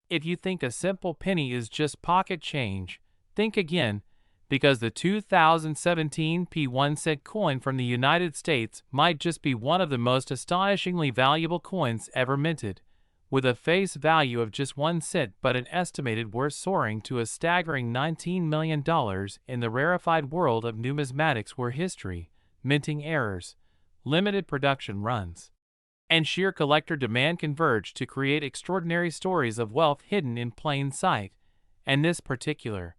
If you think a simple penny is just pocket change, think again, because the 2017 P1 cent coin from the United States might just be one of the most astonishingly valuable coins ever minted, with a face value of just 1 cent but an estimated worth soaring to a staggering $19 million in the rarefied world of numismatics, where history, minting errors, limited production runs, and sheer collector demand converge to create extraordinary stories of wealth hidden in plain sight. And this particular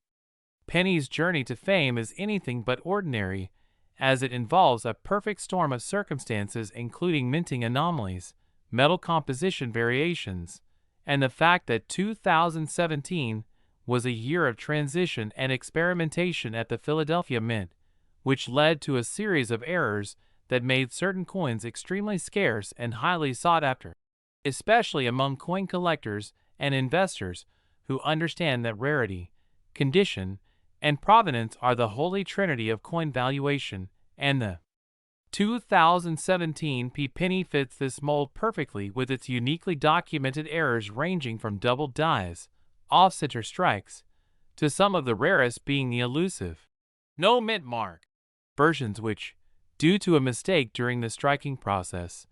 Penny's journey to fame is anything but ordinary, as it involves a perfect storm of circumstances, including minting anomalies, metal composition variations, and the fact that 2017 was a year of transition and experimentation at the Philadelphia Mint, which led to a series of errors that made certain coins extremely scarce and highly sought after, especially among coin collectors and investors who understand that rarity, condition, and provenance are the holy trinity of coin valuation, and the 2017 Penny fits this mold perfectly, with its uniquely documented errors ranging from double dies, off-center strikes, to some of the rarest being the elusive no mint mark versions which, due to a mistake during the striking process,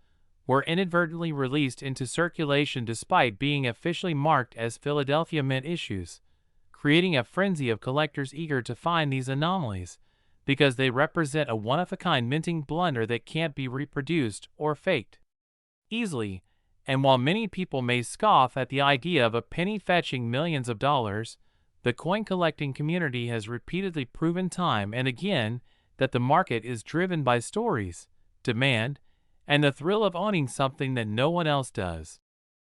were inadvertently released into circulation despite being officially marked as Philadelphia Mint issues, creating a frenzy of collectors eager to find these anomalies, because they represent a one-of-a-kind minting blunder that can't be reproduced or faked easily. And while many people may scoff at the idea of a penny fetching millions of dollars, the coin collecting community has repeatedly proven time and again that the market is driven by stories, demand, and the thrill of owning something that no one else does,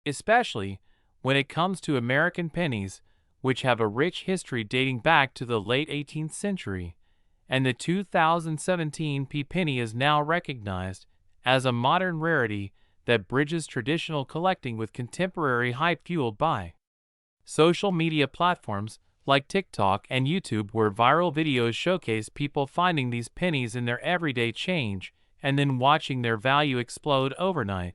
especially when it comes to American pennies, which have a rich history dating back to the late 18th century, and the 2017 penny is now recognized as a modern rarity that bridges traditional collecting with contemporary hype fueled by social media platforms like TikTok and YouTube, where viral videos showcase people finding these pennies in their everyday change and then watching their value explode overnight,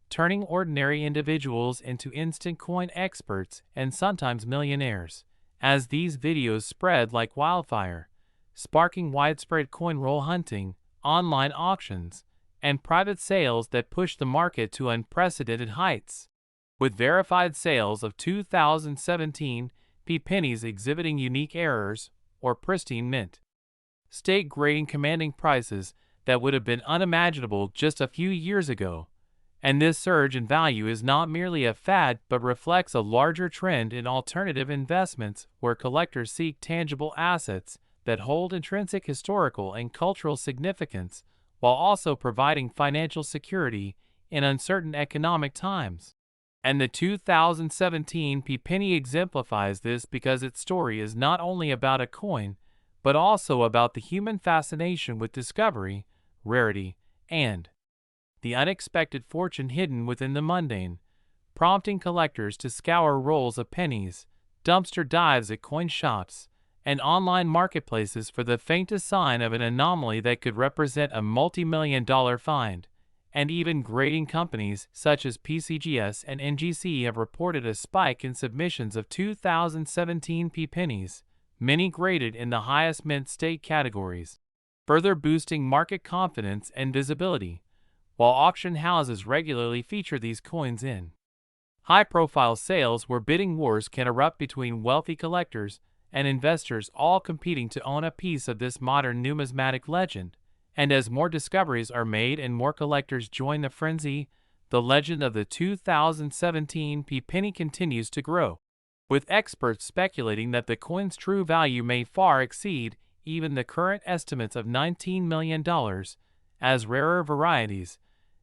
turning ordinary individuals into instant coin experts and sometimes millionaires, as these videos spread like wildfire, sparking widespread coin roll hunting, online auctions, and private sales that push the market to unprecedented heights, with verified sales of 2017 pennies exhibiting unique errors or pristine mint state grading commanding prices that would have been unimaginable just a few years ago. And this surge in value is not merely a fad but reflects a larger trend in alternative investments, where collectors seek tangible assets that hold intrinsic historical and cultural significance while also providing financial security in uncertain economic times. And the 2017 penny exemplifies this, because its story is not only about a coin, but also about the human fascination with discovery, rarity, and the unexpected fortune hidden within the mundane, prompting collectors to scour rolls of pennies, dumpster dives at coin shops, and online marketplaces for the faintest sign of an anomaly that could represent a multi-million-dollar find. And even grading companies such as PCGS and NGC have reported a spike in submissions of 2017 pennies, many graded in the highest mint state categories, further boosting market confidence and visibility, while auction houses regularly feature these coins in high-profile sales where bidding wars can erupt between wealthy collectors and investors, all competing to own a piece of this modern numismatic legend. And as more discoveries are made and more collectors join the frenzy, the legend of the 2017 penny continues to grow, with experts speculating that the coin's true value may far exceed even the current estimates of $19 million, as rarer varieties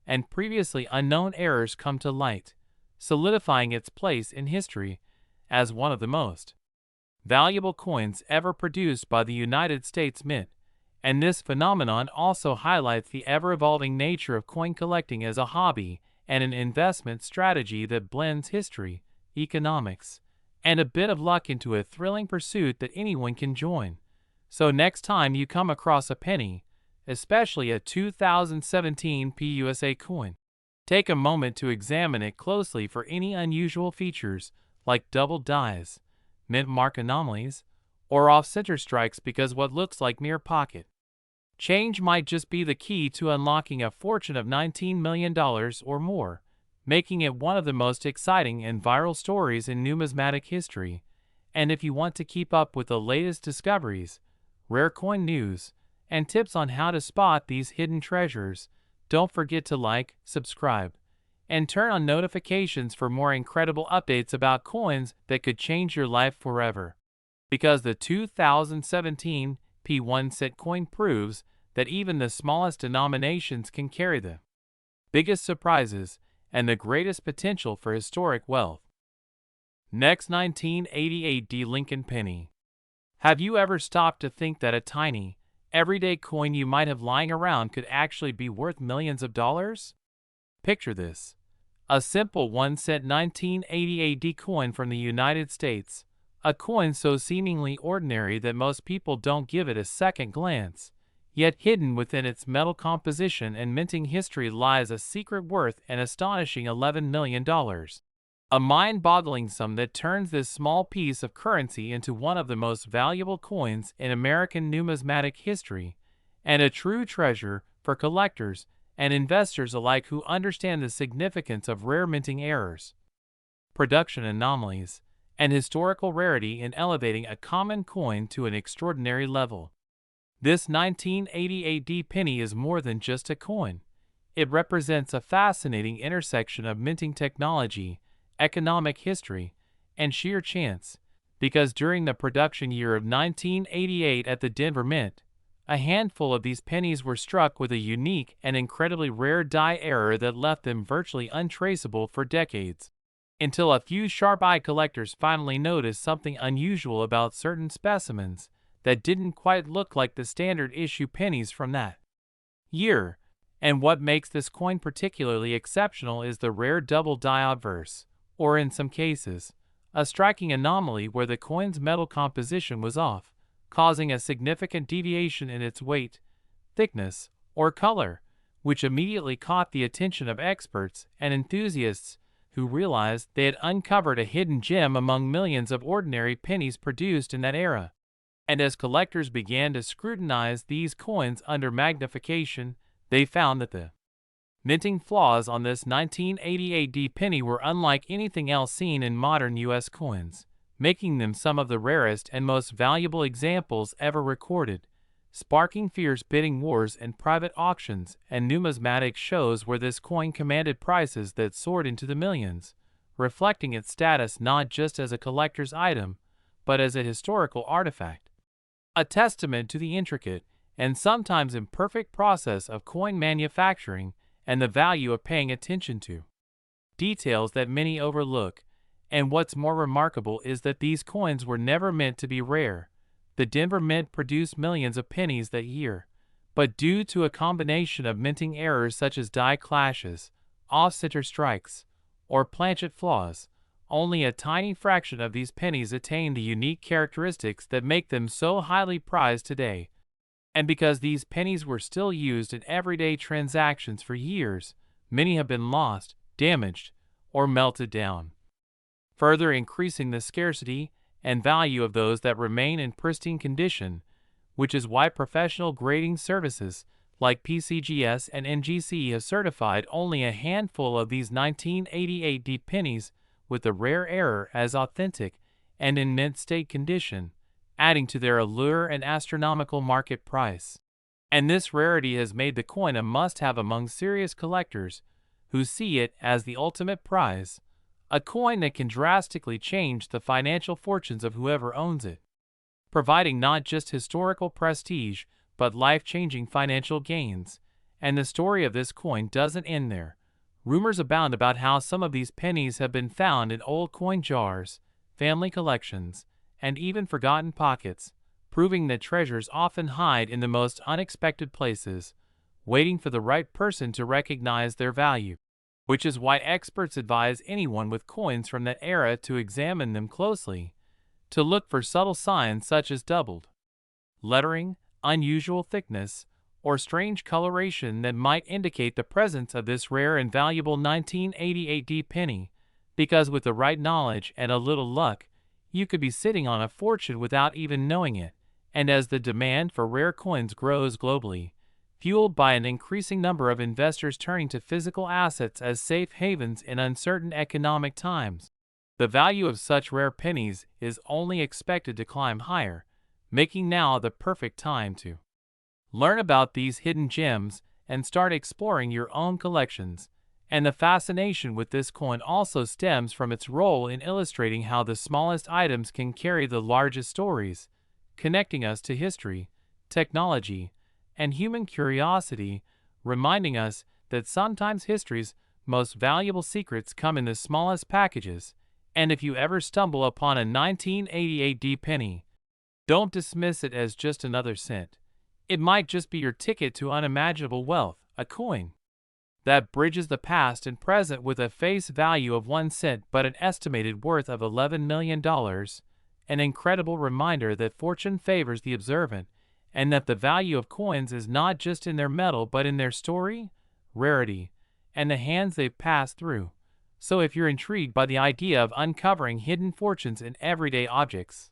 and previously unknown errors come to light, solidifying its place in history as one of the most valuable coins ever produced by the United States Mint. And this phenomenon also highlights the ever-evolving nature of coin collecting as a hobby and an investment strategy that blends history, economics, and a bit of luck into a thrilling pursuit that anyone can join. So next time you come across a penny, especially a 2017 PUSA coin, take a moment to examine it closely for any unusual features like double dies, mint mark anomalies, or off-center strikes because what looks like mere pocket change might just be the key to unlocking a fortune of $19 million or more, making it one of the most exciting and viral stories in numismatic history. And if you want to keep up with the latest discoveries, rare coin news, and tips on how to spot these hidden treasures, don't forget to like, subscribe, and turn on notifications for more incredible updates about coins that could change your life forever. Because the 2017 P1 cent coin proves that even the smallest denominations can carry the biggest surprises and the greatest potential for historic wealth. Next, 1988 D Lincoln Penny. Have you ever stopped to think that a tiny, everyday coin you might have lying around could actually be worth millions of dollars? Picture this. A simple 1 cent 1988 D coin from the United States, a coin so seemingly ordinary that most people don't give it a second glance. Yet hidden within its metal composition and minting history lies a secret worth an astonishing $11 million. A mind-boggling sum that turns this small piece of currency into one of the most valuable coins in American numismatic history, and a true treasure for collectors and investors alike who understand the significance of rare minting errors, production anomalies, and historical rarity in elevating a common coin to an extraordinary level. This 1988 D penny is more than just a coin. It represents a fascinating intersection of minting technology, economic history, and sheer chance, because during the production year of 1988 at the Denver Mint, a handful of these pennies were struck with a unique and incredibly rare die error that left them virtually untraceable for decades, until a few sharp-eyed collectors finally noticed something unusual about certain specimens that didn't quite look like the standard issue pennies from that year. And what makes this coin particularly exceptional is the rare double die obverse, or in some cases, a striking anomaly where the coin's metal composition was off, causing a significant deviation in its weight, thickness, or color, which immediately caught the attention of experts and enthusiasts who realized they had uncovered a hidden gem among millions of ordinary pennies produced in that era. And as collectors began to scrutinize these coins under magnification, they found that the minting flaws on this 1988 D penny were unlike anything else seen in modern U.S. coins, making them some of the rarest and most valuable examples ever recorded, sparking fierce bidding wars and private auctions and numismatic shows where this coin commanded prices that soared into the millions, reflecting its status not just as a collector's item, but as a historical artifact. A testament to the intricate and sometimes imperfect process of coin manufacturing and the value of paying attention to details that many overlook. And what's more remarkable is that these coins were never meant to be rare. The Denver Mint produced millions of pennies that year, but due to a combination of minting errors such as die clashes, off-center strikes, or planchet flaws, only a tiny fraction of these pennies attain the unique characteristics that make them so highly prized today. And because these pennies were still used in everyday transactions for years, many have been lost, damaged, or melted down, further increasing the scarcity and value of those that remain in pristine condition, which is why professional grading services like PCGS and NGC have certified only a handful of these 1988 D pennies with the rare error as authentic and in mint state condition, adding to their allure and astronomical market price. And this rarity has made the coin a must-have among serious collectors who see it as the ultimate prize, a coin that can drastically change the financial fortunes of whoever owns it, providing not just historical prestige but life-changing financial gains. And the story of this coin doesn't end there. Rumors abound about how some of these pennies have been found in old coin jars, family collections, and even forgotten pockets, proving that treasures often hide in the most unexpected places, waiting for the right person to recognize their value. Which is why experts advise anyone with coins from that era to examine them closely, to look for subtle signs such as doubled lettering, unusual thickness, or strange coloration that might indicate the presence of this rare and valuable 1988 D penny. because with the right knowledge and a little luck, you could be sitting on a fortune without even knowing it. And as the demand for rare coins grows globally, fueled by an increasing number of investors turning to physical assets as safe havens in uncertain economic times, the value of such rare pennies is only expected to climb higher, making now the perfect time to learn about these hidden gems and start exploring your own collections. And the fascination with this coin also stems from its role in illustrating how the smallest items can carry the largest stories, connecting us to history, technology, and human curiosity, reminding us that sometimes history's most valuable secrets come in the smallest packages. And if you ever stumble upon a 1988 D penny, don't dismiss it as just another cent. It might just be your ticket to unimaginable wealth, a coin that bridges the past and present with a face value of 1 cent but an estimated worth of $11 million, an incredible reminder that fortune favors the observant, and that the value of coins is not just in their metal but in their story, rarity, and the hands they've passed through. So if you're intrigued by the idea of uncovering hidden fortunes in everyday objects,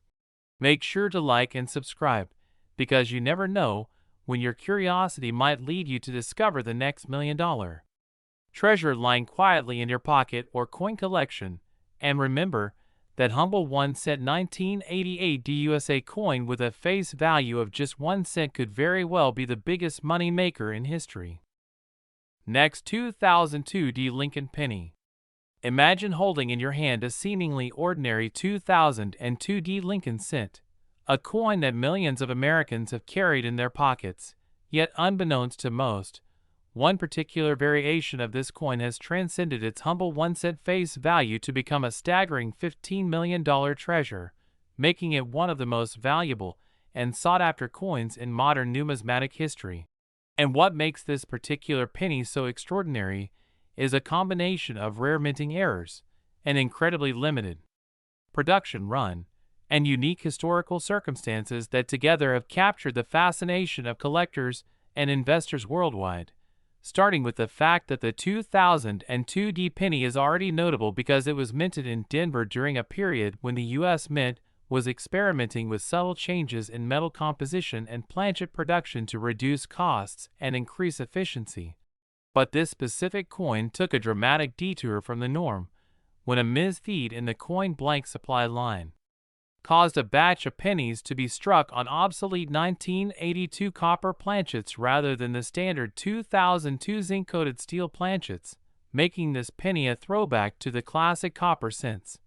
make sure to like and subscribe, because you never know when your curiosity might lead you to discover the next $1 million treasure lying quietly in your pocket or coin collection. And remember that humble 1 cent 1988 USA coin with a face value of just 1 cent could very well be the biggest money maker in history. Next, 2002 D Lincoln penny. Imagine holding in your hand a seemingly ordinary 2002 D Lincoln cent, a coin that millions of Americans have carried in their pockets. Yet unbeknownst to most, one particular variation of this coin has transcended its humble 1 cent face value to become a staggering $15 million treasure, making it one of the most valuable and sought-after coins in modern numismatic history. And what makes this particular penny so extraordinary is a combination of rare minting errors, an incredibly limited production run, and unique historical circumstances that together have captured the fascination of collectors and investors worldwide. Starting with the fact that the 2002 D penny is already notable because it was minted in Denver during a period when the U.S. Mint was experimenting with subtle changes in metal composition and planchet production to reduce costs and increase efficiency. But this specific coin took a dramatic detour from the norm when a misfeed in the coin blank supply line caused a batch of pennies to be struck on obsolete 1982 copper planchets rather than the standard 2002 zinc-coated steel planchets, making this penny a throwback to the classic copper cents,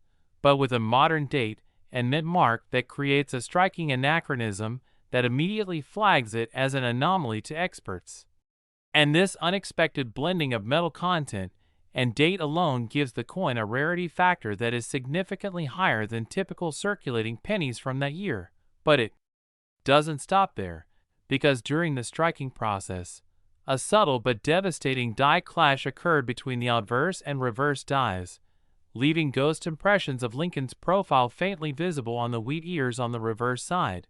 but with a modern date and mint mark that creates a striking anachronism that immediately flags it as an anomaly to experts. And this unexpected blending of metal content and date alone gives the coin a rarity factor that is significantly higher than typical circulating pennies from that year. But it doesn't stop there, because during the striking process, a subtle but devastating die clash occurred between the obverse and reverse dies, leaving ghost impressions of Lincoln's profile faintly visible on the wheat ears on the reverse side,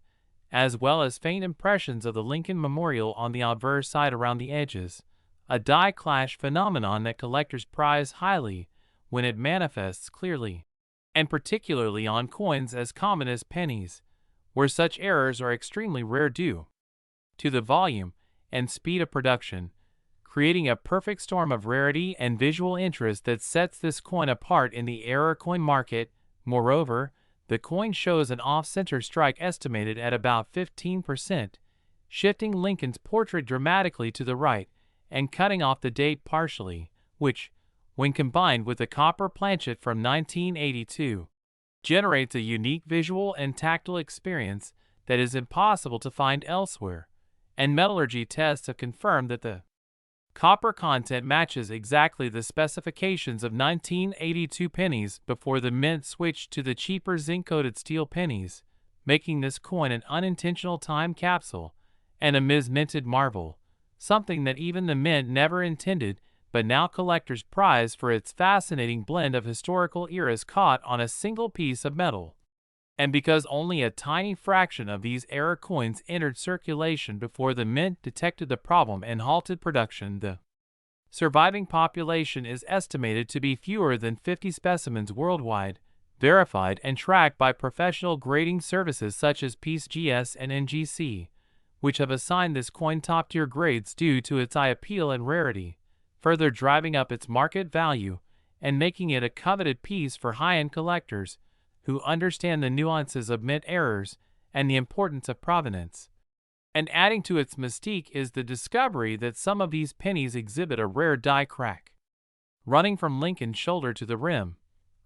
as well as faint impressions of the Lincoln memorial on the obverse side around the edges. A die clash phenomenon that collectors prize highly when it manifests clearly, and particularly on coins as common as pennies, where such errors are extremely rare due to the volume and speed of production, creating a perfect storm of rarity and visual interest that sets this coin apart in the error coin market. Moreover, the coin shows an off-center strike estimated at about 15%, shifting Lincoln's portrait dramatically to the right and cutting off the date partially, which, when combined with the copper planchet from 1982, generates a unique visual and tactile experience that is impossible to find elsewhere. And metallurgy tests have confirmed that the copper content matches exactly the specifications of 1982 pennies before the mint switched to the cheaper zinc-coated steel pennies, making this coin an unintentional time capsule and a mis-minted marvel. Something that even the mint never intended, but now collectors prize for its fascinating blend of historical eras caught on a single piece of metal. And because only a tiny fraction of these error coins entered circulation before the mint detected the problem and halted production, the surviving population is estimated to be fewer than 50 specimens worldwide, verified and tracked by professional grading services such as PGS and NGC, which have assigned this coin top-tier grades due to its eye appeal and rarity, further driving up its market value and making it a coveted piece for high-end collectors who understand the nuances of mint errors and the importance of provenance. And adding to its mystique is the discovery that some of these pennies exhibit a rare die crack, running from Lincoln's shoulder to the rim,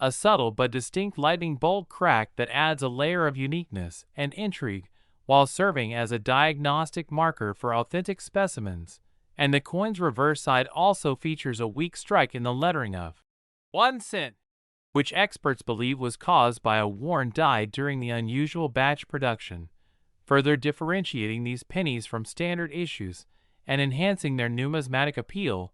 a subtle but distinct lightning bolt crack that adds a layer of uniqueness and intrigue while serving as a diagnostic marker for authentic specimens. And the coin's reverse side also features a weak strike in the lettering of 1 cent, which experts believe was caused by a worn die during the unusual batch production, further differentiating these pennies from standard issues and enhancing their numismatic appeal.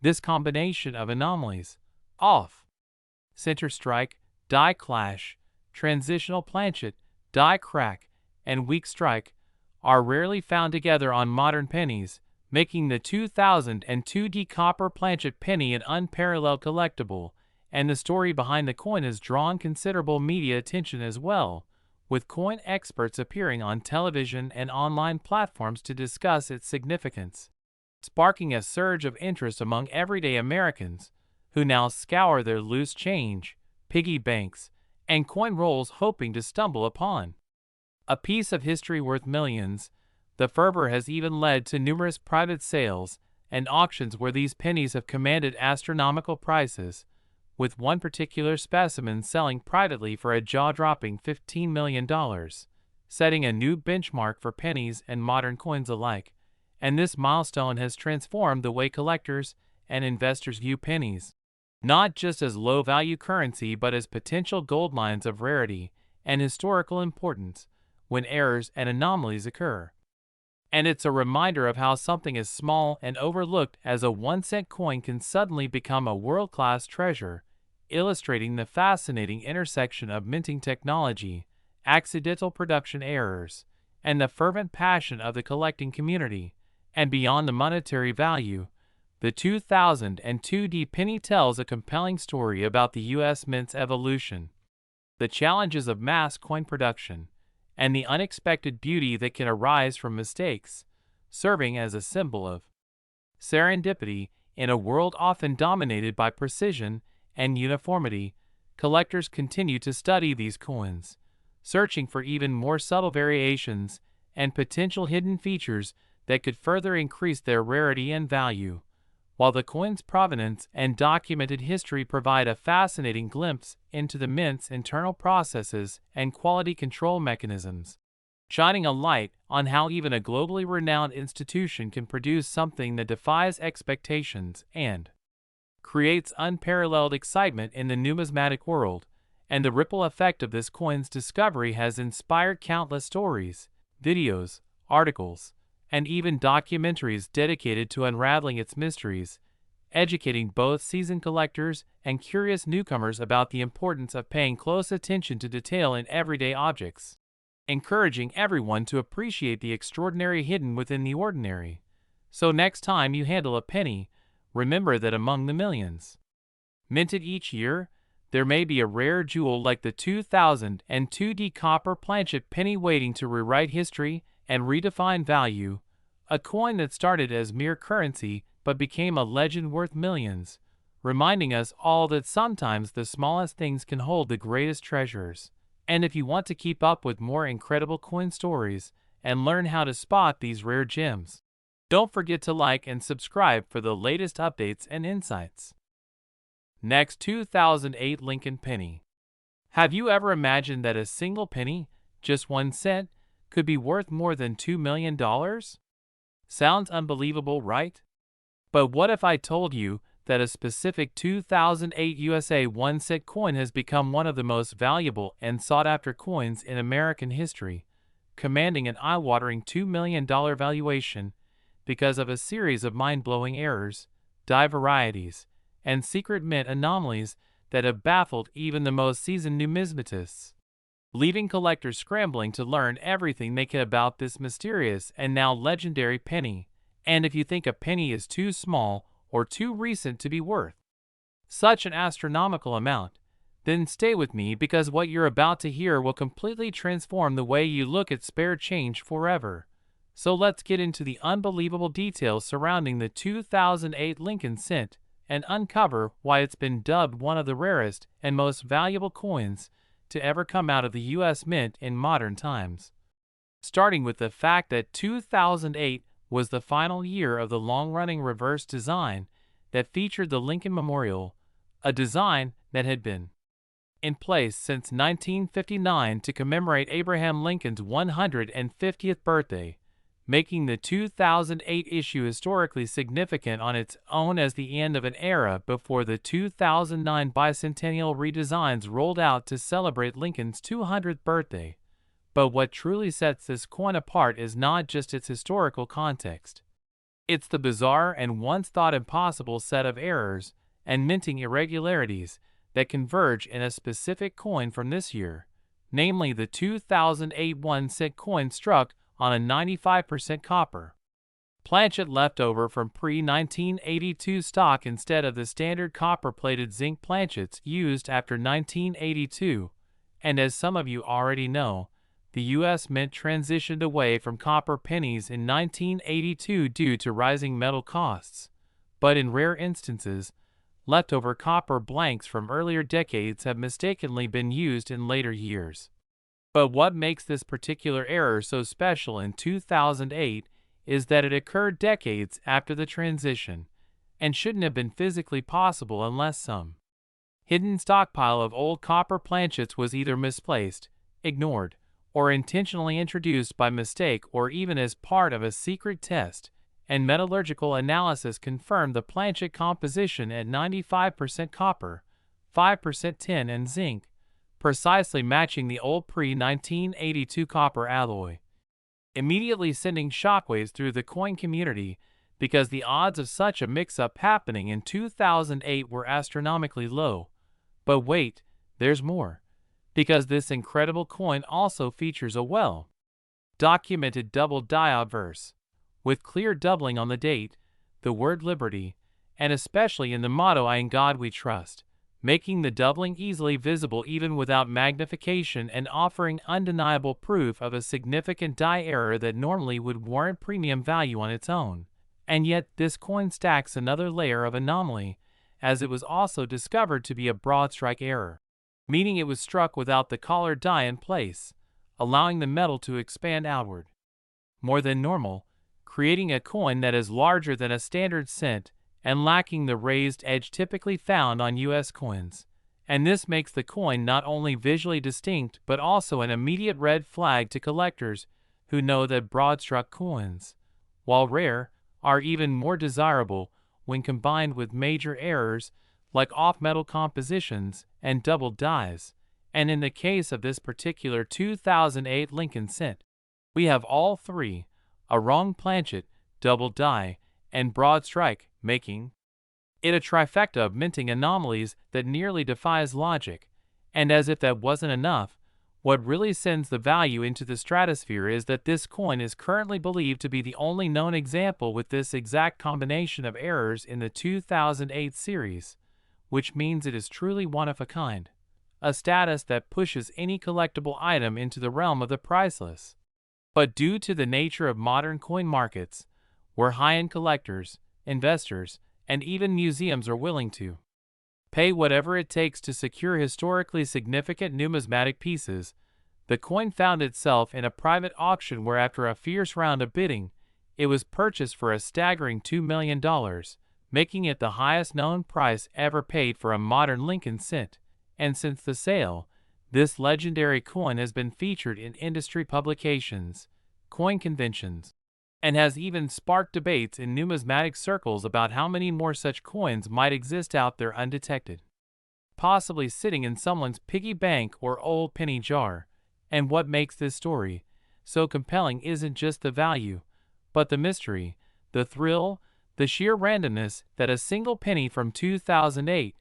This combination of anomalies, off-center strike, die clash, transitional planchet, die crack, and weak strike, are rarely found together on modern pennies, making the 2002 copper planchet penny an unparalleled collectible. And the story behind the coin has drawn considerable media attention as well, with coin experts appearing on television and online platforms to discuss its significance, sparking a surge of interest among everyday Americans who now scour their loose change, piggy banks, and coin rolls hoping to stumble upon a piece of history worth millions. The fervor has even led to numerous private sales and auctions where these pennies have commanded astronomical prices, with one particular specimen selling privately for a jaw-dropping $15 million, setting a new benchmark for pennies and modern coins alike. And this milestone has transformed the way collectors and investors view pennies, not just as low-value currency but as potential goldmines of rarity and historical importance when errors and anomalies occur. And it's a reminder of how something as small and overlooked as a 1-cent coin can suddenly become a world-class treasure, illustrating the fascinating intersection of minting technology, accidental production errors, and the fervent passion of the collecting community. And beyond the monetary value, the 2002 penny tells a compelling story about the U.S. Mint's evolution, the challenges of mass coin production, and the unexpected beauty that can arise from mistakes, serving as a symbol of serendipity in a world often dominated by precision and uniformity. Collectors continue to study these coins, searching for even more subtle variations and potential hidden features that could further increase their rarity and value. While the coin's provenance and documented history provide a fascinating glimpse into the mint's internal processes and quality control mechanisms, shining a light on how even a globally renowned institution can produce something that defies expectations and creates unparalleled excitement in the numismatic world. And the ripple effect of this coin's discovery has inspired countless stories, videos, articles, and even documentaries dedicated to unraveling its mysteries, educating both seasoned collectors and curious newcomers about the importance of paying close attention to detail in everyday objects, encouraging everyone to appreciate the extraordinary hidden within the ordinary. So next time you handle a penny, remember that among the millions minted each year, there may be a rare jewel like the 2002 copper planchet penny waiting to rewrite history and redefine value, a coin that started as mere currency but became a legend worth millions, reminding us all that sometimes the smallest things can hold the greatest treasures. And if you want to keep up with more incredible coin stories and learn how to spot these rare gems, don't forget to like and subscribe for the latest updates and insights. Next, 2008 Lincoln penny. Have you ever imagined that a single penny, just 1 cent, could be worth more than $2 million? Sounds unbelievable, right? But what if I told you that a specific 2008 USA 1-cent coin has become one of the most valuable and sought-after coins in American history, commanding an eye-watering $2 million valuation because of a series of mind-blowing errors, die varieties, and secret mint anomalies that have baffled even the most seasoned numismatists, leaving collectors scrambling to learn everything they can about this mysterious and now legendary penny. And if you think a penny is too small or too recent to be worth such an astronomical amount, then stay with me because what you're about to hear will completely transform the way you look at spare change forever. So let's get into the unbelievable details surrounding the 2008 Lincoln cent and uncover why it's been dubbed one of the rarest and most valuable coins to ever come out of the U.S. Mint in modern times. Starting with the fact that 2008 was the final year of the long-running reverse design that featured the Lincoln Memorial, a design that had been in place since 1959 to commemorate Abraham Lincoln's 150th birthday, making the 2008 issue historically significant on its own as the end of an era before the 2009 bicentennial redesigns rolled out to celebrate Lincoln's 200th birthday. But what truly sets this coin apart is not just its historical context. It's the bizarre and once thought impossible set of errors and minting irregularities that converge in a specific coin from this year, namely the 2008 1-cent coin struck on a 95% copper planchet left over from pre-1982 stock instead of the standard copper-plated zinc planchets used after 1982, and as some of you already know, the U.S. Mint transitioned away from copper pennies in 1982 due to rising metal costs, but in rare instances, leftover copper blanks from earlier decades have mistakenly been used in later years. But what makes this particular error so special in 2008 is that it occurred decades after the transition, and shouldn't have been physically possible unless some hidden stockpile of old copper planchets was either misplaced, ignored, or intentionally introduced by mistake or even as part of a secret test, and metallurgical analysis confirmed the planchet composition at 95% copper, 5% tin and zinc, precisely matching the old pre-1982 copper alloy, immediately sending shockwaves through the coin community because the odds of such a mix-up happening in 2008 were astronomically low. But wait, there's more, because this incredible coin also features a well-documented double die obverse, with clear doubling on the date, the word liberty, and especially in the motto "In God We Trust," making the doubling easily visible even without magnification and offering undeniable proof of a significant die error that normally would warrant premium value on its own. And yet this coin stacks another layer of anomaly, as it was also discovered to be a broad strike error, meaning it was struck without the collar die in place, allowing the metal to expand outward more than normal, creating a coin that is larger than a standard cent and lacking the raised edge typically found on U.S. coins. And this makes the coin not only visually distinct but also an immediate red flag to collectors who know that broad-struck coins, while rare, are even more desirable when combined with major errors like off-metal compositions and double dies. And in the case of this particular 2008 Lincoln cent, we have all three: a wrong planchet, double die, and broad strike, making it a trifecta of minting anomalies that nearly defies logic. And as if that wasn't enough, what really sends the value into the stratosphere is that this coin is currently believed to be the only known example with this exact combination of errors in the 2008 series, which means it is truly one of a kind, a status that pushes any collectible item into the realm of the priceless. But due to the nature of modern coin markets, where high-end collectors, investors, and even museums are willing to pay whatever it takes to secure historically significant numismatic pieces, the coin found itself in a private auction where after a fierce round of bidding, it was purchased for a staggering $2 million, making it the highest known price ever paid for a modern Lincoln cent. And since the sale, this legendary coin has been featured in industry publications, coin conventions, and has even sparked debates in numismatic circles about how many more such coins might exist out there undetected, possibly sitting in someone's piggy bank or old penny jar. And what makes this story so compelling isn't just the value, but the mystery, the thrill, the sheer randomness that a single penny from 2008,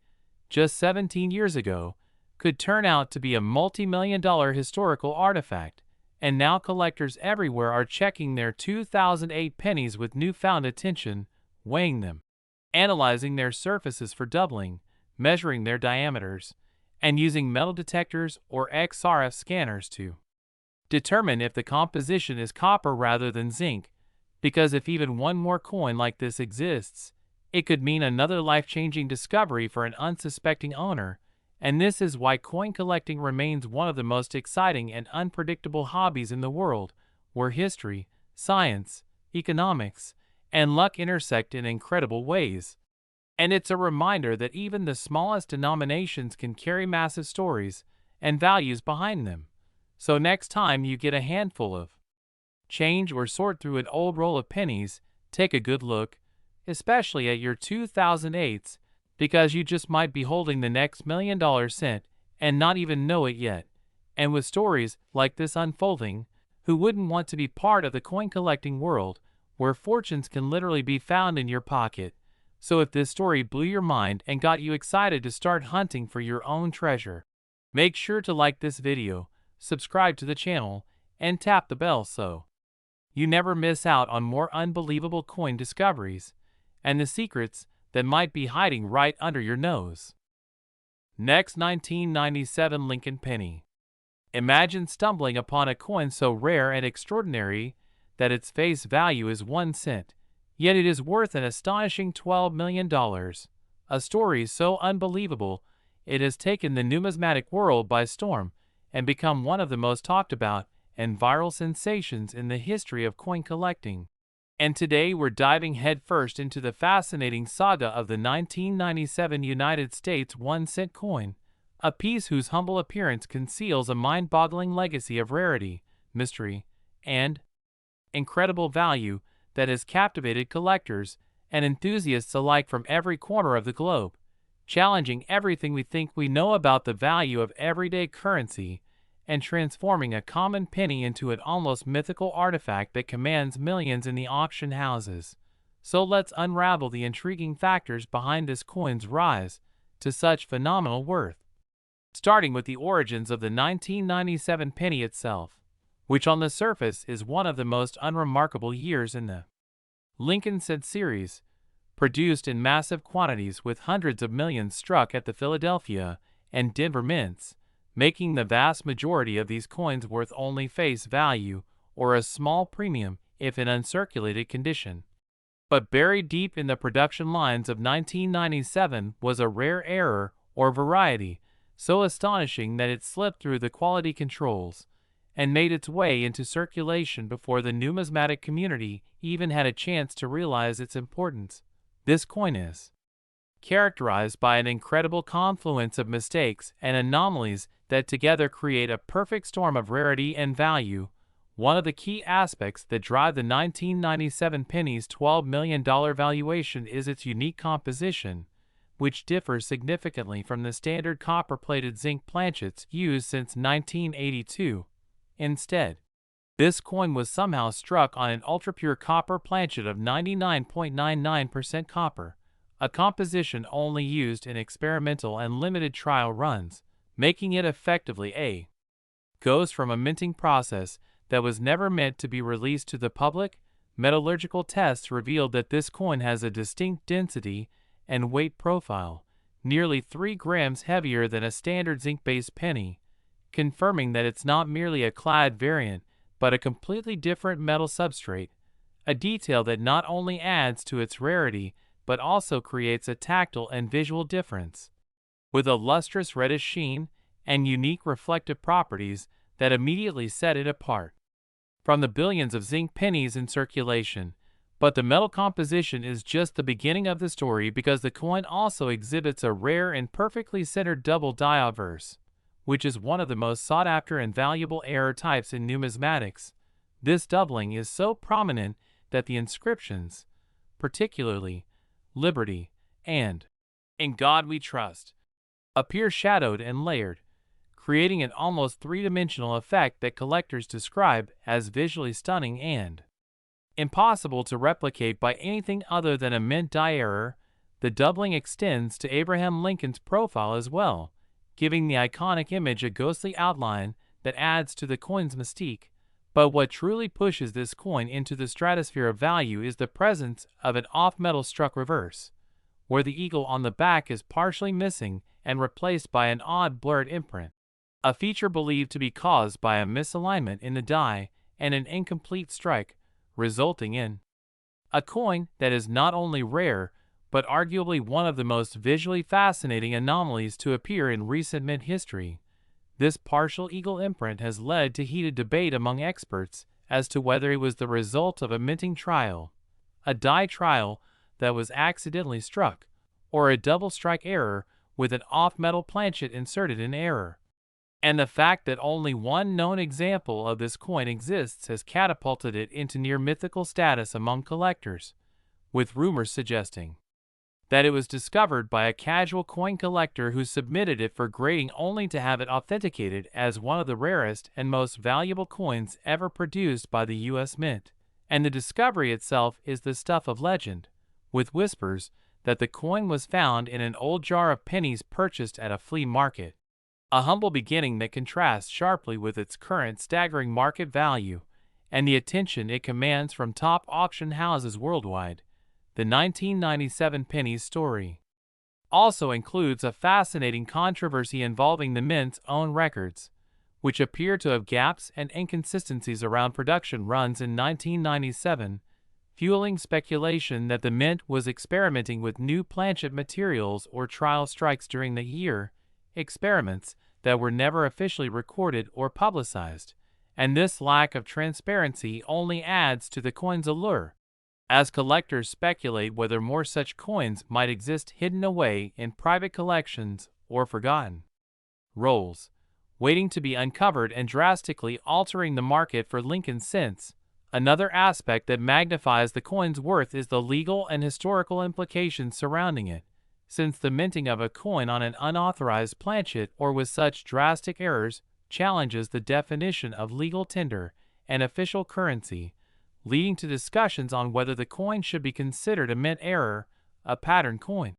just 17 years ago, could turn out to be a multi-million-dollar historical artifact. And now collectors everywhere are checking their 2008 pennies with newfound attention, weighing them analyzing their surfaces for doubling, measuring their diameters, and using metal detectors or XRF scanners to determine if the composition is copper rather than zinc, because if even one more coin like this exists, it could mean another life-changing discovery for an unsuspecting owner, and this is why coin collecting remains one of the most exciting and unpredictable hobbies in the world, where history, science, economics, and luck intersect in incredible ways. And it's a reminder that even the smallest denominations can carry massive stories and values behind them. So next time you get a handful of change or sort through an old roll of pennies, take a good look, especially at your 2008s, because you just might be holding the next $1 million cent and not even know it yet. And with stories like this unfolding, who wouldn't want to be part of the coin collecting world, where fortunes can literally be found in your pocket? So if this story blew your mind and got you excited to start hunting for your own treasure, make sure to like this video, subscribe to the channel, and tap the bell so you never miss out on more unbelievable coin discoveries and the secrets that might be hiding right under your nose. Next, 1997 Lincoln penny. Imagine stumbling upon a coin so rare and extraordinary that its face value is 1 cent, yet it is worth an astonishing $12 million. A story so unbelievable it has taken the numismatic world by storm and become one of the most talked about and viral sensations in the history of coin collecting. And today we're diving headfirst into the fascinating saga of the 1997 United States 1-cent coin, a piece whose humble appearance conceals a mind-boggling legacy of rarity, mystery, and incredible value that has captivated collectors and enthusiasts alike from every corner of the globe, challenging everything we think we know about the value of everyday currency and transforming a common penny into an almost mythical artifact that commands millions in the auction houses. So let's unravel the intriguing factors behind this coin's rise to such phenomenal worth. Starting with the origins of the 1997 penny itself, which on the surface is one of the most unremarkable years in the Lincoln cent series, produced in massive quantities with hundreds of millions struck at the Philadelphia and Denver mints, making the vast majority of these coins worth only face value or a small premium if in uncirculated condition. But buried deep in the production lines of 1997 was a rare error or variety so astonishing that it slipped through the quality controls and made its way into circulation before the numismatic community even had a chance to realize its importance. This coin is characterized by an incredible confluence of mistakes and anomalies that together create a perfect storm of rarity and value. One of the key aspects that drive the 1997 penny's $12 million valuation is its unique composition, which differs significantly from the standard copper-plated zinc planchets used since 1982. Instead, this coin was somehow struck on an ultra-pure copper planchet of 99.99% copper, a composition only used in experimental and limited trial runs, making it effectively a ghost from a minting process that was never meant to be released to the public. Metallurgical tests revealed that this coin has a distinct density and weight profile, nearly 3 grams heavier than a standard zinc-based penny, confirming that it's not merely a clad variant, but a completely different metal substrate, a detail that not only adds to its rarity, but also creates a tactile and visual difference. With a lustrous reddish sheen and unique reflective properties that immediately set it apart from the billions of zinc pennies in circulation. But the metal composition is just the beginning of the story, because the coin also exhibits a rare and perfectly centered double die obverse, which is one of the most sought-after and valuable error types in numismatics. This doubling is so prominent that the inscriptions, particularly Liberty and In God We Trust, appear shadowed and layered, creating an almost three-dimensional effect that collectors describe as visually stunning and impossible to replicate by anything other than a mint die error. The doubling extends to Abraham Lincoln's profile as well, giving the iconic image a ghostly outline that adds to the coin's mystique. But what truly pushes this coin into the stratosphere of value is the presence of an off-metal struck reverse, where the eagle on the back is partially missing and replaced by an odd blurred imprint, a feature believed to be caused by a misalignment in the die and an incomplete strike, resulting in a coin that is not only rare, but arguably one of the most visually fascinating anomalies to appear in recent mint history. This partial eagle imprint has led to heated debate among experts as to whether it was the result of a minting trial, a die trial that was accidentally struck, or a double strike error with an off-metal planchet inserted in error. And the fact that only one known example of this coin exists has catapulted it into near mythical status among collectors, with rumors suggesting that it was discovered by a casual coin collector who submitted it for grading only to have it authenticated as one of the rarest and most valuable coins ever produced by the U.S. Mint. And the discovery itself is the stuff of legend, with whispers that the coin was found in an old jar of pennies purchased at a flea market. A humble beginning that contrasts sharply with its current staggering market value and the attention it commands from top auction houses worldwide. The 1997 Pennies story also includes a fascinating controversy involving the Mint's own records, which appear to have gaps and inconsistencies around production runs in 1997, fueling speculation that the Mint was experimenting with new planchet materials or trial strikes during the year, experiments that were never officially recorded or publicized, and this lack of transparency only adds to the coin's allure, as collectors speculate whether more such coins might exist hidden away in private collections or forgotten rolls, waiting to be uncovered and drastically altering the market for Lincoln cents. Another aspect that magnifies the coin's worth is the legal and historical implications surrounding it, since the minting of a coin on an unauthorized planchet or with such drastic errors challenges the definition of legal tender and official currency, leading to discussions on whether the coin should be considered a mint error, a pattern coin,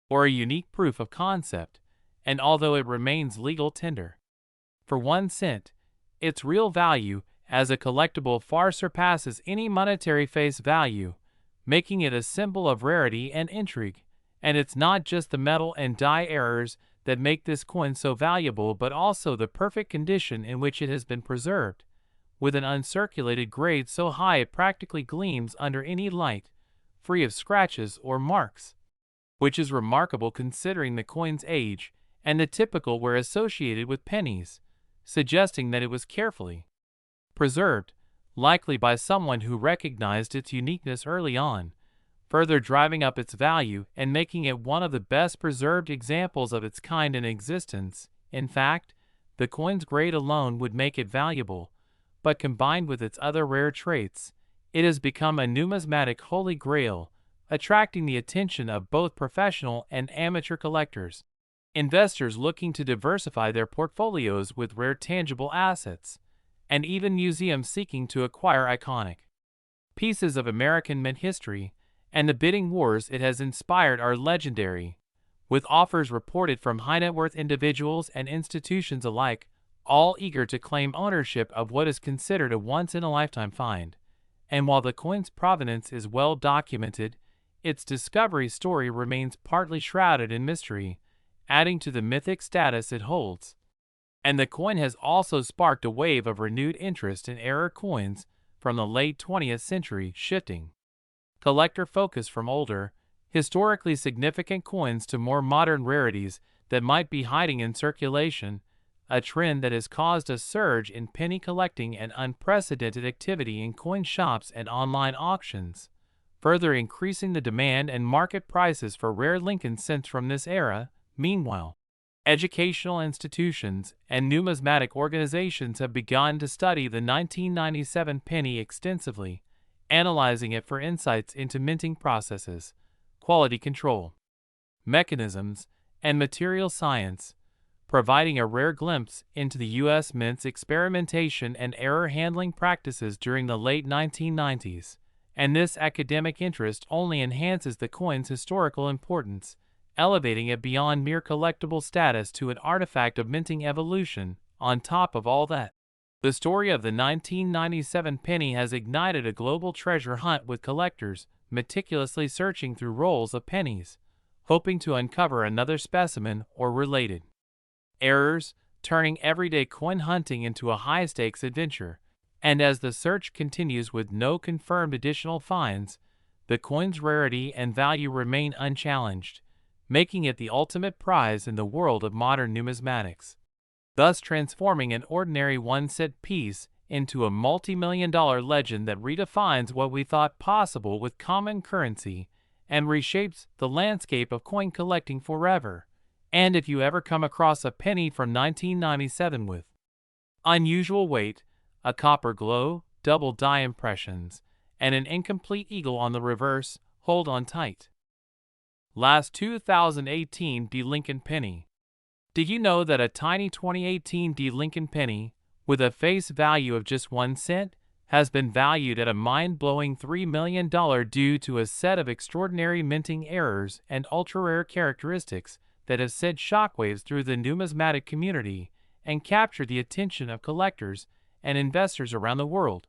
or a unique proof of concept. And although it remains legal tender for 1 cent, its real value as a collectible far surpasses any monetary face value, making it a symbol of rarity and intrigue. And it's not just the metal and die errors that make this coin so valuable, but also the perfect condition in which it has been preserved, with an uncirculated grade so high it practically gleams under any light, free of scratches or marks, which is remarkable considering the coin's age and the typical wear associated with pennies, suggesting that it was carefully preserved, likely by someone who recognized its uniqueness early on, further driving up its value and making it one of the best preserved examples of its kind in existence. In fact, the coin's grade alone would make it valuable, but combined with its other rare traits, it has become a numismatic holy grail, attracting the attention of both professional and amateur collectors, investors looking to diversify their portfolios with rare tangible assets, and even museums seeking to acquire iconic pieces of American mint history. And the bidding wars it has inspired are legendary, with offers reported from high-net-worth individuals and institutions alike, all eager to claim ownership of what is considered a once-in-a-lifetime find. And while the coin's provenance is well documented, its discovery story remains partly shrouded in mystery, adding to the mythic status it holds. And the coin has also sparked a wave of renewed interest in error coins from the late 20th century, shifting collector focus from older, historically significant coins to more modern rarities that might be hiding in circulation, a trend that has caused a surge in penny collecting and unprecedented activity in coin shops and online auctions, further increasing the demand and market prices for rare Lincoln cents from this era. Meanwhile, educational institutions and numismatic organizations have begun to study the 1997 penny extensively, analyzing it for insights into minting processes, quality control mechanisms, and material science, providing a rare glimpse into the U.S. Mint's experimentation and error handling practices during the late 1990s. And this academic interest only enhances the coin's historical importance, elevating it beyond mere collectible status to an artifact of minting evolution. On top of all that, the story of the 1997 penny has ignited a global treasure hunt, with collectors meticulously searching through rolls of pennies, hoping to uncover another specimen or related errors, turning everyday coin hunting into a high-stakes adventure. And as the search continues with no confirmed additional finds, the coin's rarity and value remain unchallenged, making it the ultimate prize in the world of modern numismatics, thus transforming an ordinary one-cent piece into a multi-million-dollar legend that redefines what we thought possible with common currency and reshapes the landscape of coin collecting forever. And if you ever come across a penny from 1997 with unusual weight, a copper glow, double die impressions, and an incomplete eagle on the reverse, hold on tight. Last 2018 D. Lincoln Penny. Did you know that a tiny 2018 D. Lincoln Penny, with a face value of just 1 cent, has been valued at a mind-blowing $3 million due to a set of extraordinary minting errors and ultra-rare characteristics that have sent shockwaves through the numismatic community and captured the attention of collectors and investors around the world?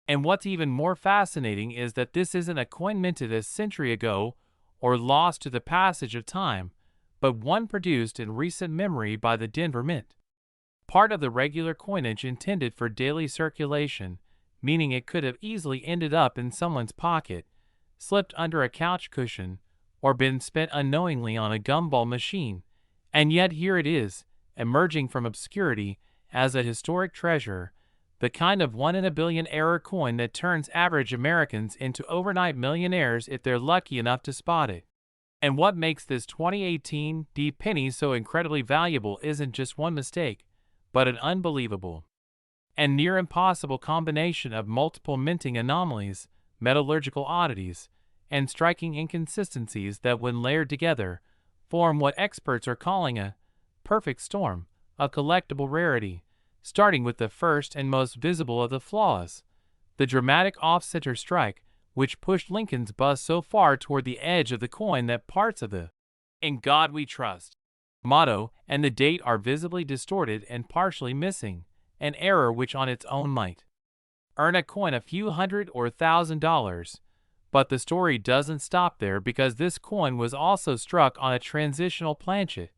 And what's even more fascinating is that this isn't a coin minted a century ago or lost to the passage of time, but one produced in recent memory by the Denver Mint. Part of the regular coinage intended for daily circulation, meaning it could have easily ended up in someone's pocket, slipped under a couch cushion, or been spent unknowingly on a gumball machine, and yet here it is, emerging from obscurity as a historic treasure, the kind of 1 in a billion error coin that turns average Americans into overnight millionaires if they're lucky enough to spot it. And what makes this 2018 D. penny so incredibly valuable isn't just one mistake, but an unbelievable and near impossible combination of multiple minting anomalies, metallurgical oddities, and striking inconsistencies that, when layered together, form what experts are calling a perfect storm, a collectible rarity, starting with the first and most visible of the flaws, the dramatic off-center strike, which pushed Lincoln's bust so far toward the edge of the coin that parts of the "In God We Trust" motto and the date are visibly distorted and partially missing, an error which on its own might earn a coin a few $100 or $1,000. But the story doesn't stop there, because this coin was also struck on a transitional planchet,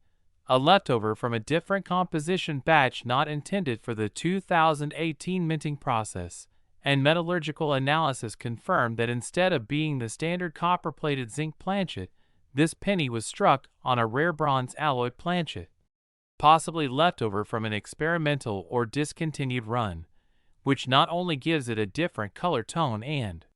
a leftover from a different composition batch not intended for the 2018 minting process, and metallurgical analysis confirmed that instead of being the standard copper-plated zinc planchet, this penny was struck on a rare bronze alloy planchet, possibly leftover from an experimental or discontinued run, which not only gives it a different color tone and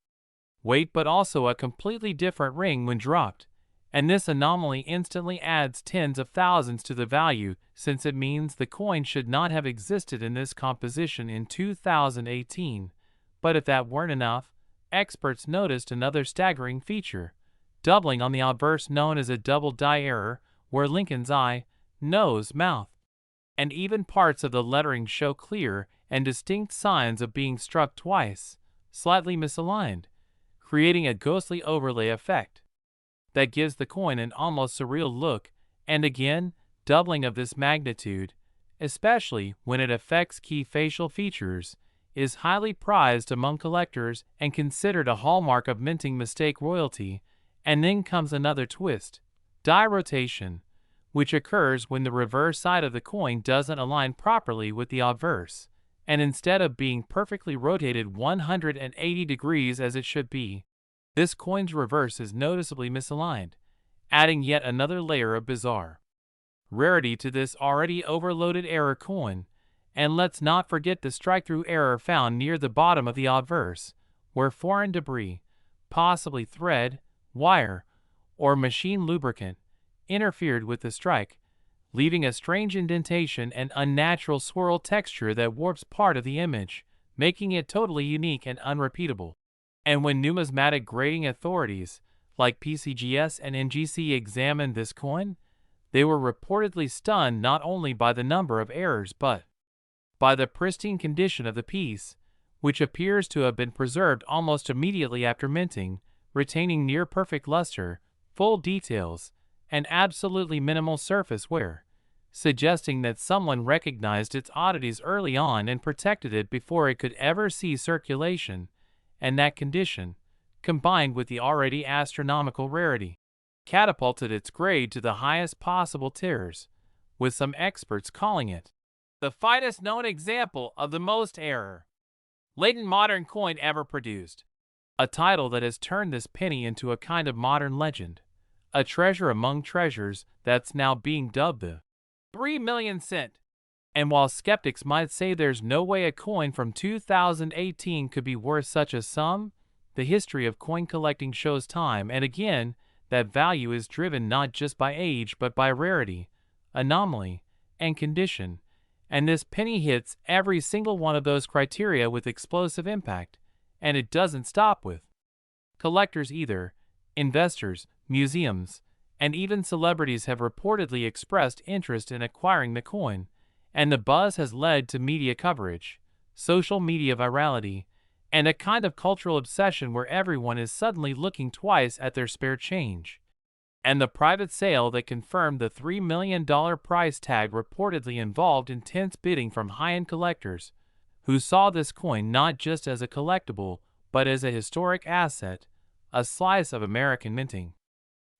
weight but also a completely different ring when dropped. And this anomaly instantly adds tens of thousands to the value, since it means the coin should not have existed in this composition in 2018. But if that weren't enough, experts noticed another staggering feature, doubling on the obverse known as a double die error, where Lincoln's eye, nose, mouth, and even parts of the lettering show clear and distinct signs of being struck twice, slightly misaligned, creating a ghostly overlay effect that gives the coin an almost surreal look. And again, doubling of this magnitude, especially when it affects key facial features, is highly prized among collectors and considered a hallmark of minting mistake royalty. And then comes another twist, die rotation, which occurs when the reverse side of the coin doesn't align properly with the obverse, and instead of being perfectly rotated 180 degrees as it should be, this coin's reverse is noticeably misaligned, adding yet another layer of bizarre rarity to this already overloaded error coin. And let's not forget the strike-through error found near the bottom of the obverse, where foreign debris, possibly thread, wire, or machine lubricant, interfered with the strike, leaving a strange indentation and unnatural swirl texture that warps part of the image, making it totally unique and unrepeatable. And when numismatic grading authorities like PCGS and NGC examined this coin, they were reportedly stunned not only by the number of errors but by the pristine condition of the piece, which appears to have been preserved almost immediately after minting, retaining near-perfect luster, full details, and absolutely minimal surface wear, suggesting that someone recognized its oddities early on and protected it before it could ever see circulation. And that condition, combined with the already astronomical rarity catapulted its grade to the highest possible tiers, with some experts calling it the finest known example of the most latent modern coin ever produced. A title that has turned this penny into a kind of modern legend, a treasure among treasures that's now being dubbed the 3 million cent. And while skeptics might say there's no way a coin from 2018 could be worth such a sum, the history of coin collecting shows time and again that value is driven not just by age but by rarity, anomaly, and condition, and this penny hits every single one of those criteria with explosive impact, and it doesn't stop with collectors either. Investors, museums, and even celebrities have reportedly expressed interest in acquiring the coin, and the buzz has led to media coverage, social media virality, and a kind of cultural obsession where everyone is suddenly looking twice at their spare change. And the private sale that confirmed the $3 million price tag reportedly involved intense bidding from high-end collectors, who saw this coin not just as a collectible, but as a historic asset, a slice of American minting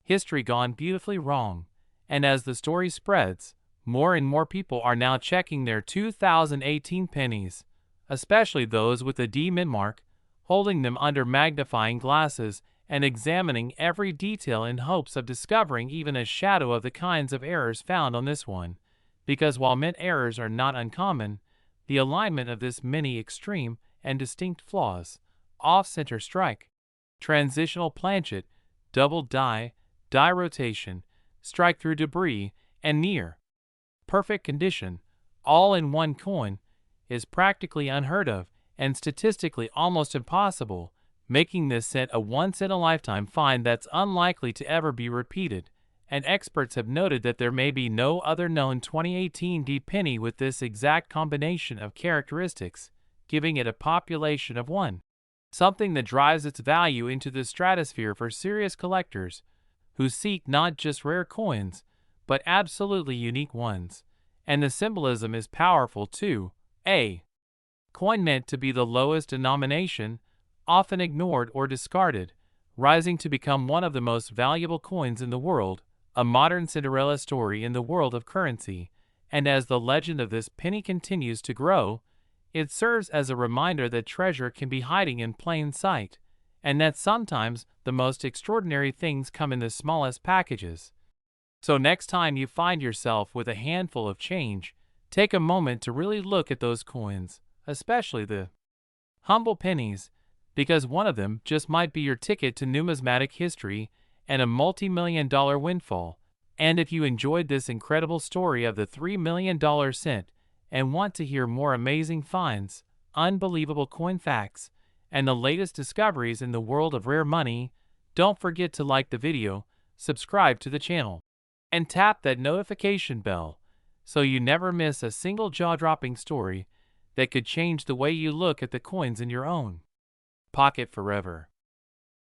history gone beautifully wrong. And as the story spreads, more and more people are now checking their 2018 pennies, especially those with the D mint mark, holding them under magnifying glasses and examining every detail in hopes of discovering even a shadow of the kinds of errors found on this one. Because while mint errors are not uncommon, the alignment of this many extreme and distinct flaws, off-center strike, transitional planchet, double die rotation, strike through debris, and near perfect condition, all in one coin, is practically unheard of and statistically almost impossible, making this set a once-in-a-lifetime find that's unlikely to ever be repeated. And experts have noted that there may be no other known 2018 D penny with this exact combination of characteristics, giving it a population of one, something that drives its value into the stratosphere for serious collectors who seek not just rare coins, but absolutely unique ones. And the symbolism is powerful too. A coin meant to be the lowest denomination, often ignored or discarded, rising to become one of the most valuable coins in the world, a modern Cinderella story in the world of currency. And as the legend of this penny continues to grow, it serves as a reminder that treasure can be hiding in plain sight, and that sometimes the most extraordinary things come in the smallest packages. So next time you find yourself with a handful of change, take a moment to really look at those coins, especially the humble pennies, because one of them just might be your ticket to numismatic history and a multi-million-dollar windfall. And if you enjoyed this incredible story of the $3 million cent and want to hear more amazing finds, unbelievable coin facts, and the latest discoveries in the world of rare money, don't forget to like the video, subscribe to the channel, and tap that notification bell so you never miss a single jaw-dropping story that could change the way you look at the coins in your own pocket forever.